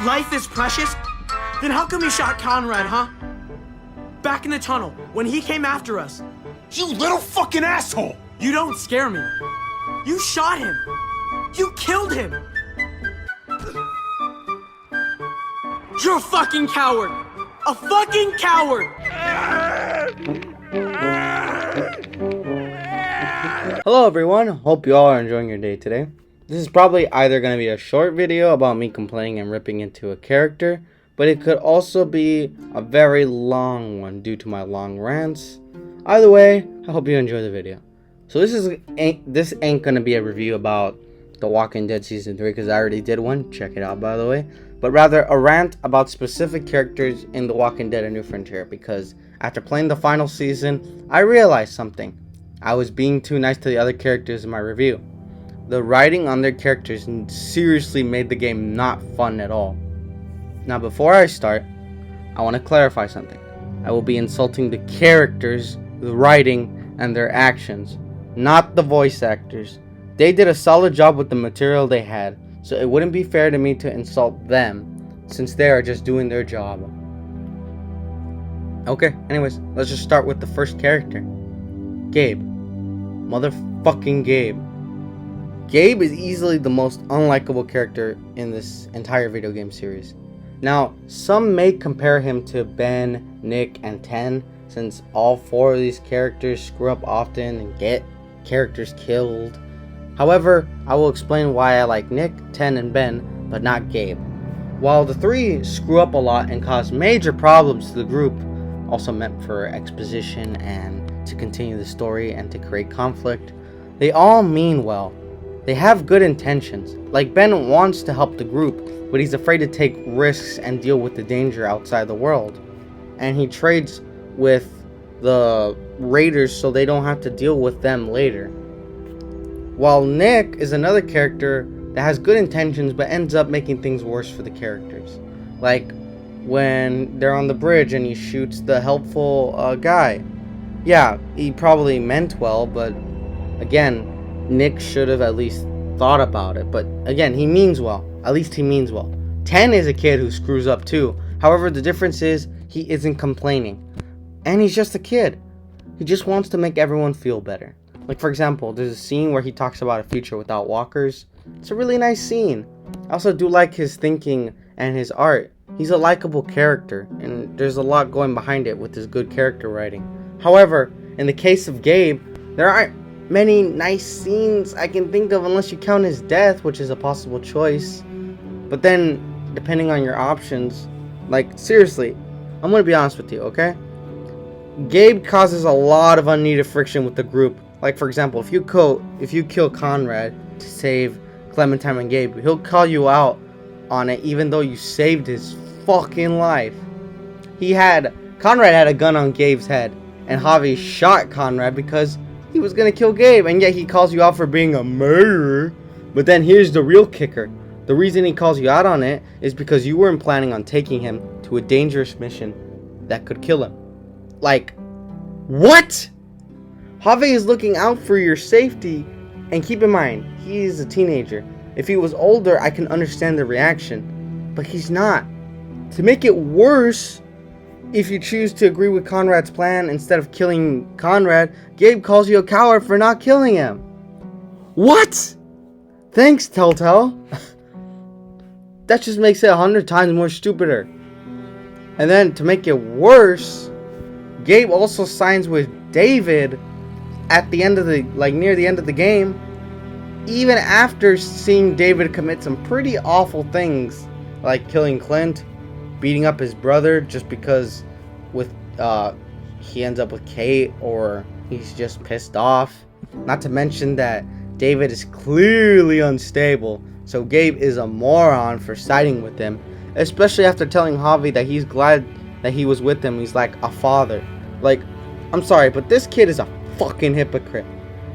Life is precious? Then how come you shot Conrad, huh? Back in the tunnel, when he came after us. You little fucking asshole! You don't scare me. You shot him. You killed him. You're a fucking coward. A fucking coward! Hello everyone, hope you all are enjoying your day today. This is probably either going to be a short video about me complaining and ripping into a character, but it could also be a very long one due to my long rants. Either way, I hope you enjoy the video. So this ain't going to be a review about The Walking Dead Season 3 because I already did one, check it out by the way. But rather a rant about specific characters in The Walking Dead: A New Frontier, because after playing the final season, I realized something. I was being too nice to the other characters in my review. The writing on their characters seriously made the game not fun at all. Now before I start, I want to clarify something. I will be insulting the characters, the writing, and their actions, not the voice actors. They did a solid job with the material they had, so it wouldn't be fair to me to insult them, since they are just doing their job. Okay, anyways, let's just start with the first character. Gabe. Motherfucking Gabe. Gabe is easily the most unlikable character in this entire video game series. Now, some may compare him to Ben, Nick, and Ten, since all four of these characters screw up often and get characters killed. However, I will explain why I like Nick, Ten, and Ben, but not Gabe. While the three screw up a lot and cause major problems to the group, also meant for exposition and to continue the story and to create conflict, they all mean well. They have good intentions. Like Ben wants to help the group, but he's afraid to take risks and deal with the danger outside the world. And he trades with the raiders so they don't have to deal with them later. While Nick is another character that has good intentions but ends up making things worse for the characters. Like when they're on the bridge and he shoots the helpful guy. Yeah, he probably meant well, but again, Nick should have at least thought about it. But again, he means well. At least he means well. 10 is a kid who screws up too. However, the difference is he isn't complaining. And he's just a kid. He just wants to make everyone feel better. Like for example, there's a scene where he talks about a future without walkers. It's a really nice scene. I also do like his thinking and his art. He's a likable character, and there's a lot going behind it with his good character writing. However, in the case of Gabe, there aren't many nice scenes I can think of unless you count his death, which is a possible choice. But then, depending on your options, like seriously, I'm gonna be honest with you, okay? Gabe causes a lot of unneeded friction with the group. Like for example, if you kill Conrad to save Clementine and Gabe, he'll call you out on it even though you saved his fucking life. Conrad had a gun on Gabe's head, and Javi shot Conrad because he was gonna kill Gabe, and yet he calls you out for being a murderer. But then here's the real kicker. The reason he calls you out on it is because you weren't planning on taking him to a dangerous mission that could kill him. Like, what? Javi is looking out for your safety, and keep in mind, he is a teenager. If he was older, I can understand the reaction, but he's not. To make it worse, if you choose to agree with Conrad's plan instead of killing Conrad, Gabe calls you a coward for not killing him. What? Thanks, Telltale. That just makes it 100 times more stupider. And then to make it worse, Gabe also signs with David at the end of near the end of the game, even after seeing David commit some pretty awful things, like killing Clint, beating up his brother just because he ends up with Kate, or he's just pissed off. Not to mention that David is clearly unstable, so Gabe is a moron for siding with him, especially after telling Javi that he's glad that he was with him. He's like a father. Like, I'm sorry, but this kid is a fucking hypocrite.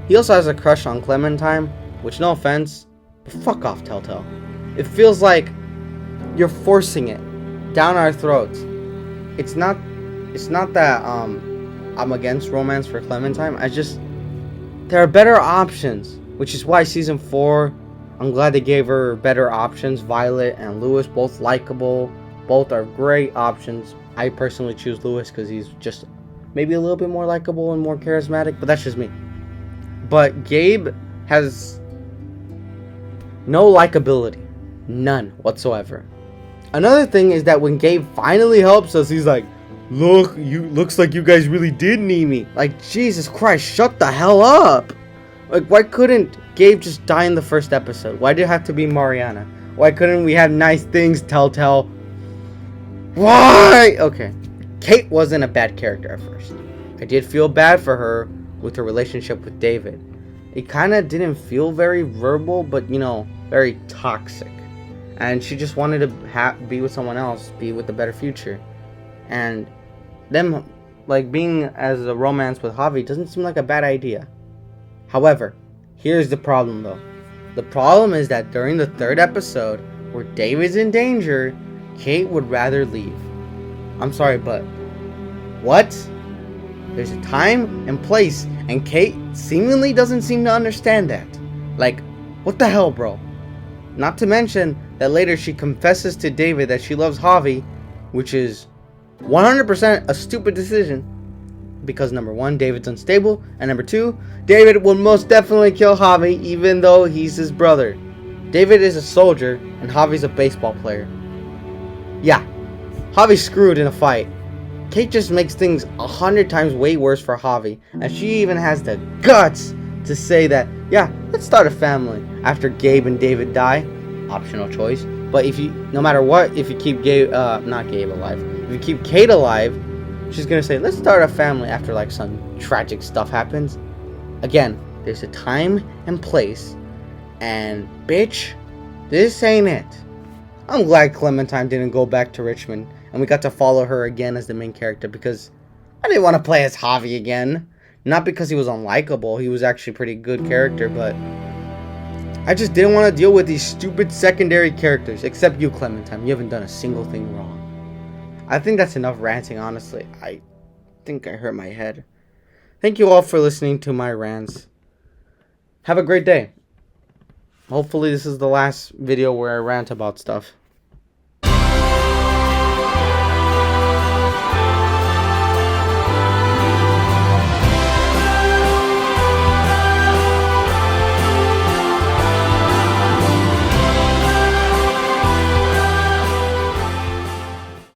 He also has a crush on Clementine, which, no offense, but fuck off, Telltale. It feels like you're forcing it down our throats. It's not that I'm against romance for Clementine. There are better options, which is why season 4 I'm glad they gave her better options. Violet and Lewis, both likable. Both are great options. I personally choose Lewis because he's just maybe a little bit more likable and more charismatic, but that's just me. But Gabe has no likability. None whatsoever. Another thing is that when Gabe finally helps us, he's like, looks like you guys really did need me. Like, Jesus Christ, shut the hell up. Like, why couldn't Gabe just die in the first episode? Why did it have to be Mariana? Why couldn't we have nice things, Telltale? Why? Okay. Kate wasn't a bad character at first. I did feel bad for her with her relationship with David. It kind of didn't feel very verbal, but, you know, very toxic. And she just wanted to be with someone else, be with a better future. And them, like, being as a romance with Javi doesn't seem like a bad idea. However, here's the problem, though. The problem is that during the third episode, where David's in danger, Kate would rather leave. I'm sorry, but what? There's a time and place, and Kate seemingly doesn't seem to understand that. Like, what the hell, bro? Not to mention that later she confesses to David that she loves Javi, which is 100% a stupid decision. Because number one, David's unstable, and number two, David will most definitely kill Javi even though he's his brother. David is a soldier, and Javi's a baseball player. Yeah, Javi's screwed in a fight. Kate just makes things 100 times way worse for Javi, and she even has the guts to say that, yeah, let's start a family after Gabe and David die. Optional choice. But no matter what, if you keep not Gabe alive, if you keep Kate alive, she's gonna say, let's start a family after like some tragic stuff happens. Again, there's a time and place, and bitch, this ain't it. I'm glad Clementine didn't go back to Richmond, and we got to follow her again as the main character, because I didn't want to play as Javi again. Not because he was unlikable, he was actually a pretty good character, but I just didn't want to deal with these stupid secondary characters, except you, Clementine. You haven't done a single thing wrong. I think that's enough ranting, honestly. I think I hurt my head. Thank you all for listening to my rants. Have a great day. Hopefully this is the last video where I rant about stuff.